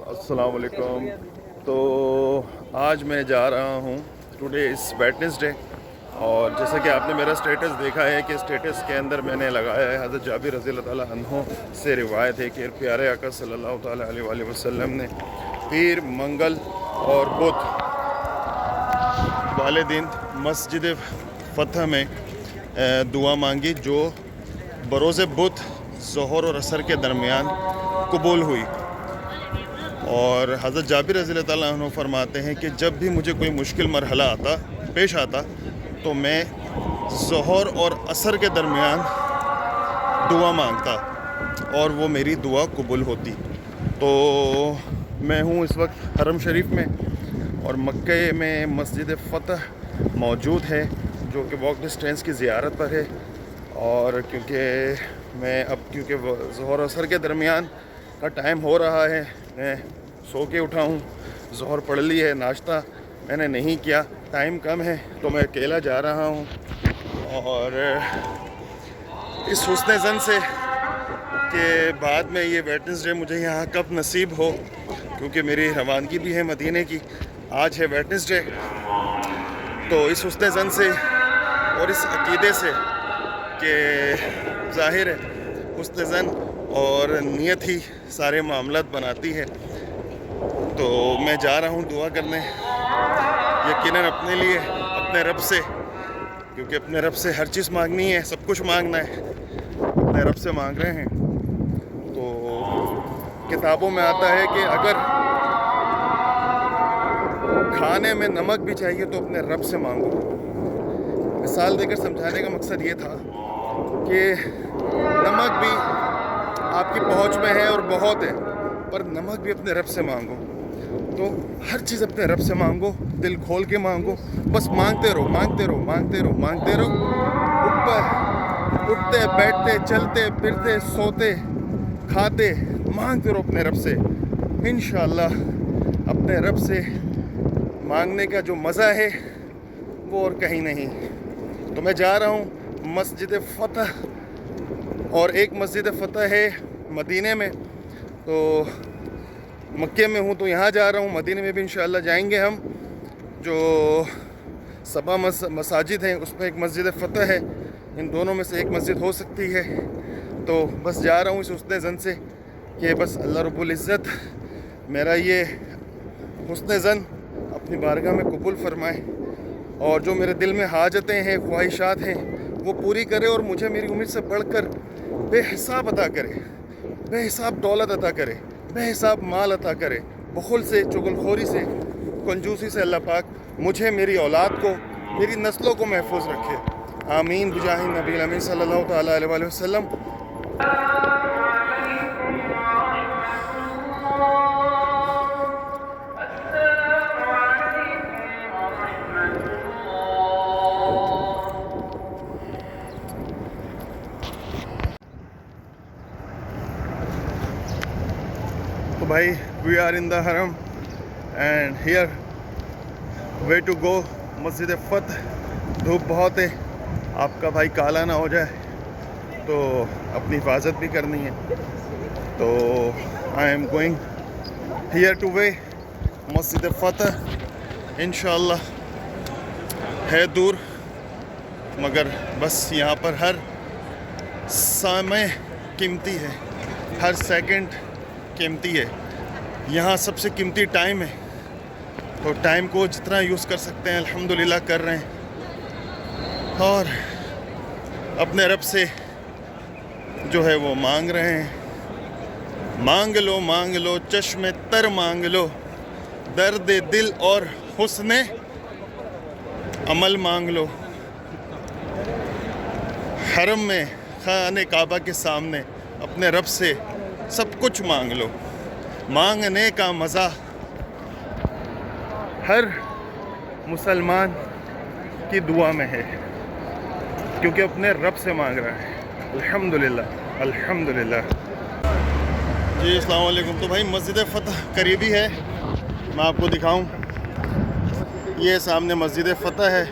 अस्सलाम वालेकुम। तो आज मैं जा रहा हूँ, टुडे इज़ वेडनेसडे, और जैसा कि आपने मेरा स्टेटस देखा है कि स्टेटस के अंदर मैंने लगाया है हज़रत जाबिर रज़ी अल्लाह ताला अन्हु से रिवायत है कि प्यारे आका सल्लल्लाहु ताला अलैहि वसल्लम ने पीर, मंगल और बुध वाले दिन मस्जिद फ़तह में दुआ मांगी, जो बरोज़ बुध ज़ोहर और असर के दरमियान कबूल हुई। और हज़रत जाबिर रज़ी अल्लाह ताला अन्हु फरमाते हैं कि जब भी मुझे कोई मुश्किल मरहला पेश आता तो मैं ज़ोहर और असर के दरमियान दुआ मांगता और वो मेरी दुआ कबूल होती। तो मैं हूँ इस वक्त हरम शरीफ में, और मक्के में मस्जिद फ़तह मौजूद है जो कि वॉक डिस्टेंस की ज़ियारत पर है। और क्योंकि ज़ोहर असर के दरमियान का टाइम हो रहा है, मैं सो के उठा हूँ, ज़ोहर पढ़ ली है, नाश्ता मैंने नहीं किया, टाइम कम है, तो मैं अकेला जा रहा हूँ। और इस हुस्न ज़न से कि बाद में ये वेडनेसडे मुझे यहाँ कब नसीब हो, क्योंकि मेरी रवानगी भी है मदीने की, आज है वेडनेसडे। तो इस हुस्न ज़न से और इस अकीदे से कि ज़ाहिर है हुस्न ज़न और नियत ही सारे मामलात बनाती है, तो मैं जा रहा हूँ दुआ करने, यकीनन अपने लिए, अपने रब से, क्योंकि अपने रब से हर चीज़ मांगनी है, सब कुछ मांगना है, अपने रब से मांग रहे हैं। तो किताबों में आता है कि अगर खाने में नमक भी चाहिए तो अपने रब से मांगो। मिसाल देकर समझाने का मकसद ये था कि नमक भी आपकी पहुंच में है और बहुत है, पर नमक भी अपने रब से मांगो। तो हर चीज़ अपने रब से मांगो, दिल खोल के मांगो, बस मांगते रहो, मांगते रहो, मांगते रहो, मांगते रहो। ऊपर उठते बैठते चलते फिरते सोते खाते मांगते रहो अपने रब से। इंशाअल्लाह अपने रब से मांगने का जो मज़ा है वो और कहीं नहीं। तो मैं जा रहा हूँ मस्जिद फ़तह, और एक मस्जिद फ़तह है मदीने में, तो मक्के में हूँ तो यहाँ जा रहा हूँ, मदीने में भी इंशाअल्लाह जाएंगे हम। जो सबा मसाजिद हैं उसमें एक मस्जिद फ़तह है, इन दोनों में से एक मस्जिद हो सकती है। तो बस जा रहा हूँ इस हुस्न ज़न से कि बस अल्लाह रब्बुल इज़्ज़त मेरा ये हुस्न ज़न अपनी बारगाह में कबूल फरमाए, और जो मेरे दिल में हाजतें हैं, ख्वाहिशात हैं, वो पूरी करे, और मुझे मेरी उम्मीद से बढ़कर बेहिसाब अता करे, बेहिसाब दौलत अता करे, बेहिसाब माल अता करे। बुखल से, चुगलखोरी से, कंजूसी से अल्लाह पाक मुझे, मेरी औलाद को, मेरी नस्लों को महफूज रखे। आमीन बिजाहि नबी अमीन सल्लल्लाहु ताला अलैहि वसल्लम। तो भाई वी आर इन द हरम and here way to go मस्जिद फ़तह। धूप बहुत है, आपका भाई काला ना हो जाए, तो अपनी हिफाजत भी करनी है। तो I am going here two way मस्जिद फ़तह। इंशाअल्लाह है दूर, मगर बस यहाँ पर हर समय कीमती है, हर सेकंड कीमती है। यहाँ सबसे कीमती टाइम है, तो टाइम को जितना यूज़ कर सकते हैं अल्हम्दुलिल्लाह कर रहे हैं, और अपने रब से जो है वो मांग रहे हैं। मांग लो चश्मे तर मांग लो, दर्द दिल और हुस्ने अमल मांग लो। हरम में खाने काबा के सामने अपने रब से सब कुछ मांग लो। मांगने का मज़ा हर मुसलमान की दुआ में है, क्योंकि अपने रब से मांग रहा है। अल्हम्दुलिल्लाह, अल्हम्दुलिल्लाह। जी अस्सलाम वालेकुम। तो भाई मस्जिद फ़तह करीबी है, मैं आपको दिखाऊं। ये सामने मस्जिद फ़तह है,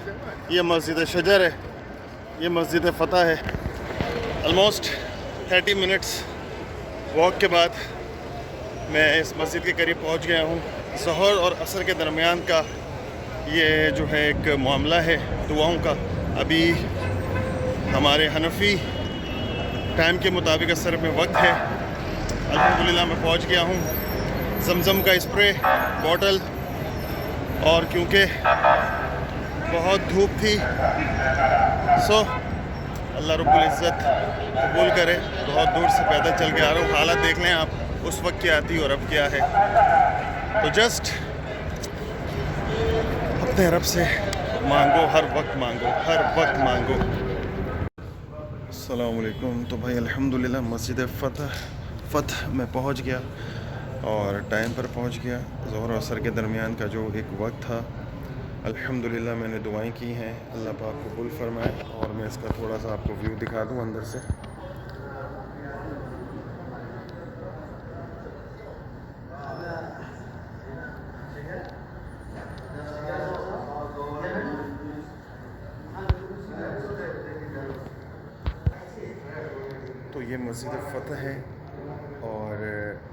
ये मस्जिद शजर है, ये मस्जिद फ़तह है। ऑलमोस्ट 30 मिनट्स वॉक के बाद मैं इस मस्जिद के करीब पहुंच गया हूं। ज़ोहर और असर के दरमियान का ये जो है एक मामला है दुआओं का। अभी हमारे हनफी टाइम के मुताबिक असर में वक्त है। अल्हम्दुलिल्लाह मैं पहुंच गया हूं। ज़मज़म का स्प्रे बॉटल, और क्योंकि बहुत धूप थी सो अल्लाह रब्बुल इज़्ज़त कबूल करे। बहुत दूर से पैदल चल के आ रहा हूँ। हालत देख लें आप, उस वक्त क्या थी और अब क्या है। तो जस्ट अपने रब से मांगो, हर वक्त मांगो, हर वक्त मांगो। अस्सलाम वालेकुम। तो भाई अल्हम्दुलिल्लाह मस्जिद फ़तह में पहुँच गया और टाइम पर पहुँच गया। ज़ोहर और असर के दरमियान का जो एक वक्त था, अल्हम्दुलिल्लाह मैंने दुआएं की हैं, अल्लाह पाक कबूल फरमाए। और मैं इसका थोड़ा सा आपको व्यू दिखा दूँ अंदर से। तो ये मस्जिद फ़तह है और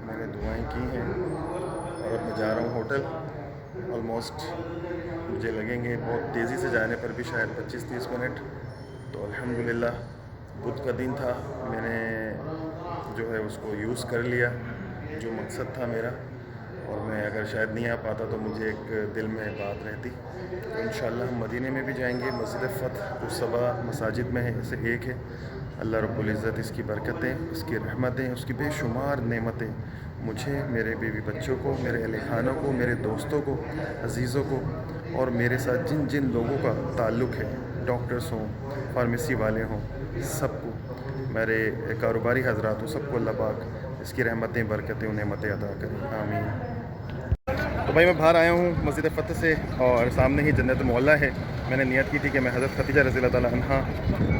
मैंने दुआएं की हैं और अब मैं जा रहा हूँ होटल। ऑलमोस्ट मुझे लगेंगे बहुत तेज़ी से जाने पर भी शायद 25-30 मिनट। तो अल्हम्दुलिल्लाह बुध का दिन था, मैंने जो है उसको यूज़ कर लिया, जो मकसद था मेरा। और मैं अगर शायद नहीं आ पाता तो मुझे एक दिल में बात रहती। तो इंशाअल्लाह हम मदीने में भी जाएंगे। मस्जिद फ़तह जो सबा मसाजिद में है से एक है। अल्लाह रब्बुल इज़्ज़त इसकी बरकतें, इसकी रहमतें, उसकी बेशुमार नेमतें मुझे, मेरे बीवी बच्चों को, मेरे अहले खानों को, मेरे दोस्तों को, अजीज़ों को और मेरे साथ जिन जिन लोगों का ताल्लुक़ है, डॉक्टर्स हों, फार्मेसी वाले हों, सबको, मेरे कारोबारी हज़रात हो, सबको अल्लाह पाक इसकी रहमतें, बरकतें, नेमतें अता करें, आमीन। तो भाई मैं बाहर आया हूँ मस्जिद फ़तह से और सामने ही जन्नतुल मोहल्ला है। मैंने नियत की थी कि मैं हज़रत खदीजा रज़ी अल्लाह ताला अन्हा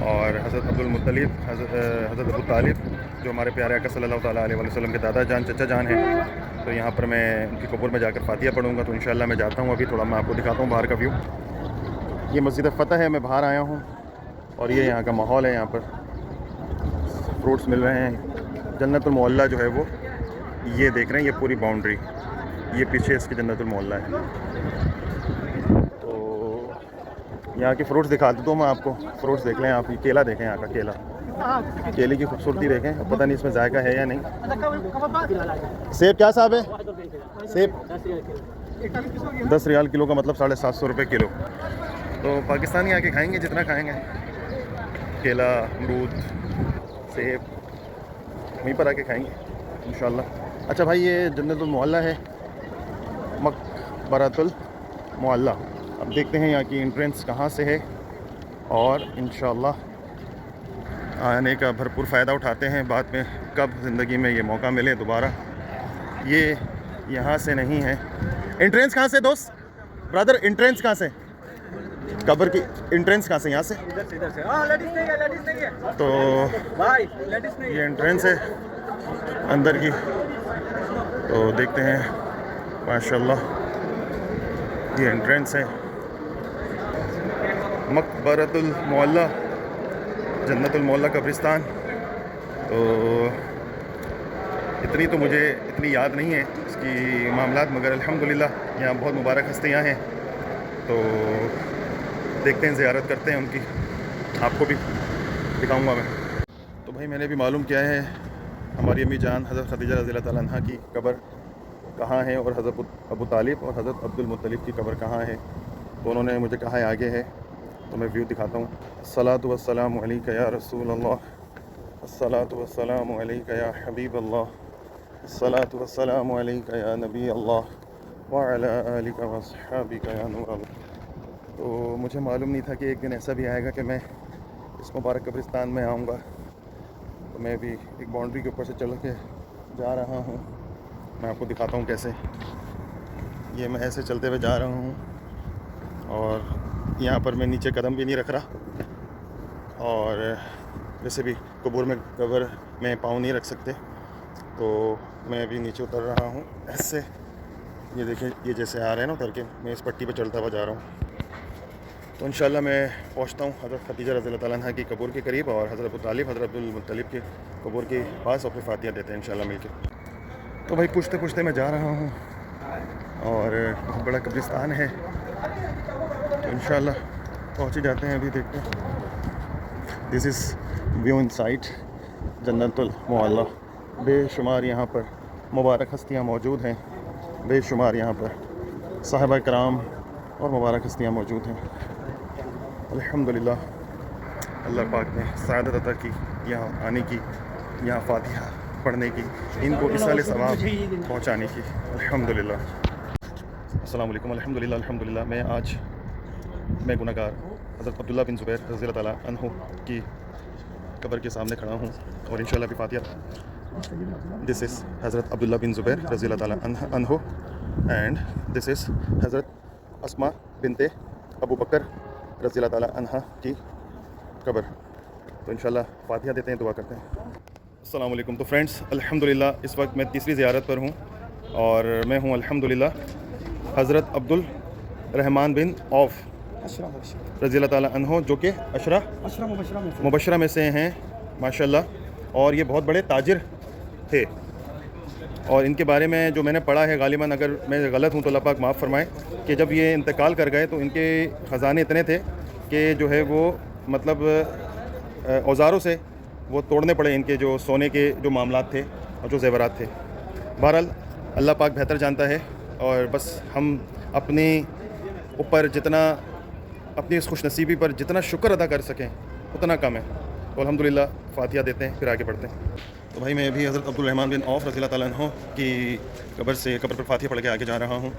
और हज़रत अब्दुल मुत्तलिब, हज़रत अबू तालिब जो हमारे प्यारे आका सल्लल्लाहु ताला अलैहि वसल्लम के दादा जान, चचा जान हैं, तो यहाँ पर मैं उनकी कब्र में जाकर फ़ातिहा पढ़ूँगा। तो इंशाअल्लाह मैं जाता हूँ। अभी थोड़ा मैं आपको दिखाता हूँ बाहर का व्यू। ये मस्जिद फ़तह है, मैं बाहर आया हूँ और ये यहाँ का माहौल है। यहाँ पर फ्रूट्स मिल रहे हैं। जन्नतुल मोहल्ला जो है वो ये देख रहे हैं, ये पूरी बाउंड्री, ये पीछे इसकी जन्नतुल मोहल्ला है। तो यहाँ के फ्रूट्स दिखा देता हूँ मैं आपको। फ्रूट्स देख लें आप, ये केला देखें, यहाँ का केला, केले की खूबसूरती देखें। अब पता नहीं इसमें जायका है या नहीं। सेब क्या साहब है? सेब 10 रियाल किलो का मतलब 750 रुपये किलो। तो पाकिस्तानी आके खाएंगे जितना खाएंगे। केला, अमरूद, सेब वहीं पर आके खाएंगे इंशाल्लाह। अच्छा भाई ये जन्नतुल मोहल्ला है, मकबरतुल मोहल्ला। अब देखते हैं यहाँ की एंट्रेंस कहाँ से है और इंशाल्लाह आने का भरपूर फ़ायदा उठाते हैं। बाद में कब ज़िंदगी में ये मौका मिले दोबारा। ये यहाँ से नहीं है। एंट्रेंस कहाँ से दोस्त, ब्रदर? एंट्रेंस कहाँ से? कब्र की एंट्रेंस कहाँ से? यहाँ से? इधर से। हाँ, लेडीज नहीं है। तो भाई लेडीज नहीं है। ये एंट्रेंस है अंदर की। तो देखते हैं, माशाल्लाह ये एंट्रेंस है मकबरतुल मोहल्ला, जन्नतुल मोहल्ला कब्रिस्तान। तो इतनी याद नहीं है इसकी मामलात, मगर अल्हम्दुलिल्लाह यहाँ बहुत मुबारक हस्तियाँ हैं। तो देखते हैं, ज़ियारत करते हैं उनकी, आपको भी दिखाऊंगा मैं। तो भाई मैंने भी मालूम किया है हमारी अम्मी जान हज़रत खदीजा रज़ी अल्लाह ताला अन्हा की कब्र कहाँ है और हज़रत अबू तालिब और हज़रत अब्दुल मुत्तलिब की कब्र कहाँ है। तो उन्होंने मुझे कहा है आगे है, तो मैं व्यू दिखाता हूँ। अस्सलातु वस्सलामु अलैका या रसूल अल्लाह, अस्सलातु वस्सलामु अलैका या हबीब अल्लाह, अस्सलातु वस्सलामु अलैका या नबी अल्लाह व अला आलिका व अस्हाबिका या नूर अल्लाह। तो मुझे मालूम नहीं था कि एक दिन ऐसा भी आएगा कि मैं इस मुबारक कब्रिस्तान में आऊँगा। तो मैं भी एक बाउंड्री के ऊपर से चल के जा रहा हूँ। मैं आपको दिखाता हूँ कैसे। ये मैं ऐसे चलते हुए जा रहा हूँ और यहाँ पर मैं नीचे कदम भी नहीं रख रहा, और वैसे भी कब्र में पाँव नहीं रख सकते। तो मैं भी नीचे उतर रहा हूँ ऐसे। ये देखिए, ये जैसे आ रहे हैं ना उतर के, मैं इस पट्टी पे चलता हुआ जा रहा हूँ। तो इंशाल्लाह मैं पहुँचता हूँ हज़रत खदीजा रज़ी अल्लाह ताला अन्हा की कब्र के करीब और हज़रत अबू तालिब, हज़रत अब्दुल मुत्तलिब के कब्र के पास, और फिर फ़ातिहा देते हैं इंशाल्लाह मिलके। तो तो भाई पूछते पूछते मैं जा रहा हूँ और बहुत बड़ा कब्रिस्तान है, तो इंशाल्लाह पहुँच ही जाते हैं। अभी देखते हैं। This is view in site Jannatul Mualla. बेशुमार यहाँ पर मुबारक हस्तियाँ मौजूद हैं, बेशुमार यहाँ पर साहिबा कराम और मुबारक हस्तियाँ मौजूद हैं। अल्हम्दुलिल्लाह, अल्लाह पाक ने सआदत अता की यहाँ आने की, यहाँ फातिहा पढ़ने की, इनको इसाले सवाब पहुँचाने की। अल्हम्दुलिल्लाह। अस्सलाम वालेकुम। अल्हम्दुलिल्लाह अल्हम्दुलिल्लाह। मैं गुनहगार हज़रत अब्दुल्ला बिन ज़ुबैर रज़ियल्लाहु ताला अन्हु की कब्र के सामने खड़ा हूँ और इंशाल्लाह भी फातिहा। दिस इज़ हज़रत अब्दुल्ला बिन ज़ुबैर रज़ियल्लाहु ताला अन्हु एंड दिस इज़ हज़रत अस्मा बिनते अबू बकर रज़ियल्लाहु ताला अन्हा की कब्र। तो इंशाल्लाह फातिहा देते हैं, दुआ करते हैं। अस्सलाम वालेकुम। तो फ्रेंड्स, अल्हम्दुलिल्लाह इस वक्त मैं तीसरी ज़ियारत पर हूँ और मैं हूँ अल्हम्दुलिल्लाह हज़रत अब्दुल रहमान बिन औफ रज़ियल्लाहु ताला अन्हु, जो कि अशरा मुबशरा में से हैं माशाल्लाह, और ये बहुत बड़े ताजिर थे। और इनके बारे में जो मैंने पढ़ा है, गालिबन अगर मैं गलत हूँ तो अल्लाह पाक माफ़ फरमाए, कि जब ये इंतकाल कर गए तो इनके ख़जाने इतने थे कि जो है वो मतलब औज़ारों से वो तोड़ने पड़े, इनके जो सोने के जो मामलात थे और जो ज़ेवरात थे। बहरहाल अल्लाह पाक बेहतर जानता है, और बस हम अपने ऊपर जितना, अपनी इस खुशनसीबी पर जितना शुक्र अदा कर सकें उतना कम है। तो अल्हम्दुलिल्लाह फातिहा देते हैं, फिर आगे बढ़ते हैं। तो भाई मैं अभी हज़रत अब्दुल रहमान बिन औफ रज़ियल्लाहु ताला अन्हु की कब्र पर फातिहा पढ़ के आगे जा रहा हूँ।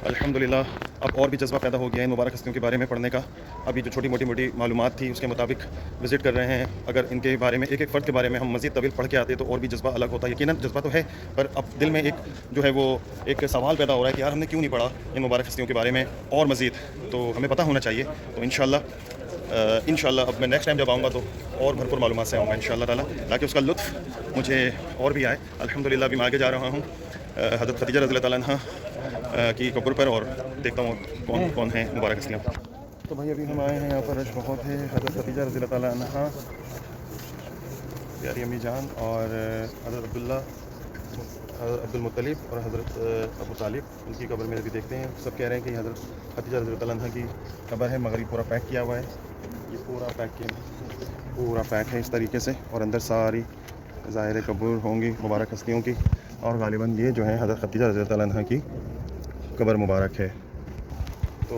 अल्हम्दुलिल्लाह अब और भी जज्बा पैदा हो गया है इन मुबारक हस्तियों के बारे में पढ़ने का। अभी जो छोटी मोटी मालूमात थी उसके मुताबिक विज़िट कर रहे हैं। अगर इनके बारे में एक एक फ़र्द के बारे में हम मज़ीद तवील पढ़ के आते तो और भी जज्बा अलग होता। यकीनन जज्बा तो है, पर अब दिल में एक जो है वो एक सवाल पैदा हो रहा है कि यार हमने क्यों नहीं पढ़ा इन मुबारक हस्तियों के बारे में और मज़ीद, तो हमें पता होना चाहिए। तो इंशाल्लाह अब मैं नेक्स्ट टाइम जब आऊँगा तो और भरपूर मालूमात से आऊँगा इंशाल्लाह ताला, ताकि उसका लुत्फ़ मुझे और भी आए। अल्हम्दुलिल्लाह अभी मैं आगे जा रहा हूँ हज़रत खदीजा रज़ियल्लाहु ताला अन्हा की कब्र पर, और देखता हूँ कौन कौन है मुबारक हस्तियाँ। तो भाई अभी हम आए हैं यहाँ पर, रश बहुत है। हज़रत खदीजा रज़ियल्लाहु ताला अन्हा, प्यारी अम्मी जान, और हज़रत अब्दुल मुत्तलिब और हज़रत अबू तालिब, उनकी कब्र में भी देखते हैं। सब कह रहे हैं कि हज़रत खदीजा रज़ियल्लाहु ताला अन्हा की कब्र है, मगर ये पूरा पैक किया हुआ है, ये पूरा पैक है इस तरीके से, और अंदर सारी ज़ाहिर कब्र होंगी मुबारक हस्तियों की, और गालिबन ये जो है हज़रत खदीजा रज़ियल्लाहु ताला अन्हा की कब्र मुबारक है। तो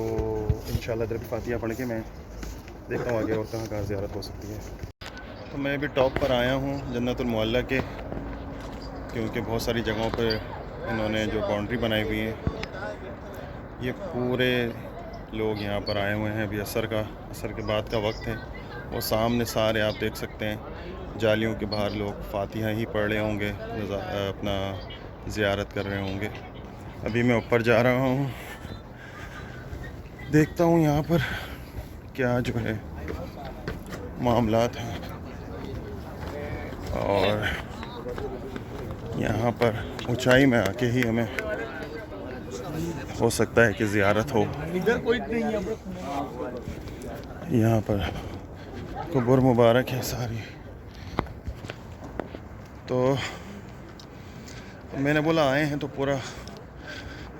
इंशाल्लाह इधर फातिहा पढ़ के मैं देखता हूँ आगे और कहाँ कहाँ ज़ियारत हो सकती है। तो मैं भी टॉप पर आया हूँ जन्नतुल मुअल्ला के, क्योंकि बहुत सारी जगहों पर इन्होंने जो बाउंड्री बनाई हुई है, ये पूरे लोग यहाँ पर आए हुए हैं। अभी असर के बाद का वक्त है, वो सामने सारे आप देख सकते हैं जालियों के बाहर लोग फातिहा ही पढ़ रहे होंगे, अपना ज़ियारत कर रहे होंगे। अभी मैं ऊपर जा रहा हूँ, देखता हूँ यहाँ पर क्या जो है मामलात हैं, और यहाँ पर ऊंचाई में आके ही हमें हो सकता है कि ज़ियारत हो। इधर कोई नहीं है। यहाँ पर कब्र मुबारक है सारी। तो मैंने बोला आए हैं तो पूरा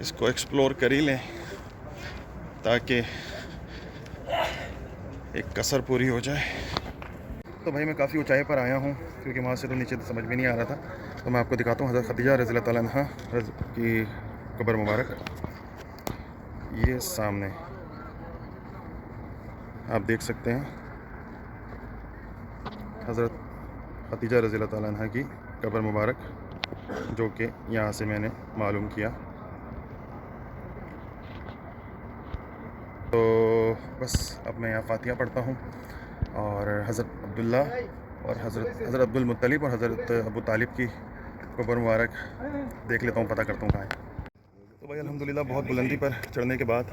इसको एक्सप्लोर कर ही लें, ताकि एक कसर पूरी हो जाए। तो भाई मैं काफ़ी ऊंचाई पर आया हूँ, क्योंकि वहाँ से तो नीचे तो समझ में नहीं आ रहा था। तो मैं आपको दिखाता हूँ हज़रत खदीजा रज़ियल्लाहु ताला अन्हा की कब्र मुबारक, ये सामने आप देख सकते हैं हज़रत खदीजा रज़ियल्लाहु ताला अन्हा की कब्र मुबारक, जो कि यहाँ से मैंने मालूम किया। तो बस अब मैं यहाँ फातिहा पढ़ता हूँ, और हज़रत अब्दुल्ला और हज़रत अब्दुल मुत्तलिब और हज़रत अबू तालिब की कब्र मुबारक देख लेता हूँ, पता करता हूँ कहाँ है। तो भाई अल्हम्दुलिल्लाह बहुत बुलंदी पर चढ़ने के बाद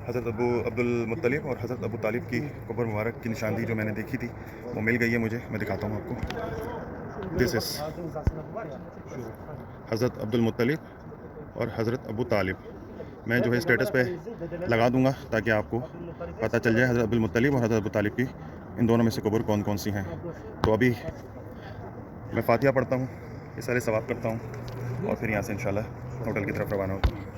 हज़रत अब्दुल मुत्तलिब और हज़रत अबू तालिब की कब्र मुबारक की निशानदी जो मैंने देखी थी वो मिल गई है मुझे। मैं दिखाता हूँ आपको। दिस इज़ हज़रत अब्दुल मुत्तलिब और हज़रत अबू तालिब। मैं जो है स्टेटस पे लगा दूंगा ताकि आपको पता चल जाए हज़रत अब्दुल मुत्तलिब और हज़रत अबू तालिब की इन दोनों में से कब्र कौन कौन सी हैं। तो अभी मैं फातिहा पढ़ता हूँ, ये सारे सवाब करता हूँ, और फिर यहाँ से इंशाल्लाह होटल की तरफ रवाना होगा।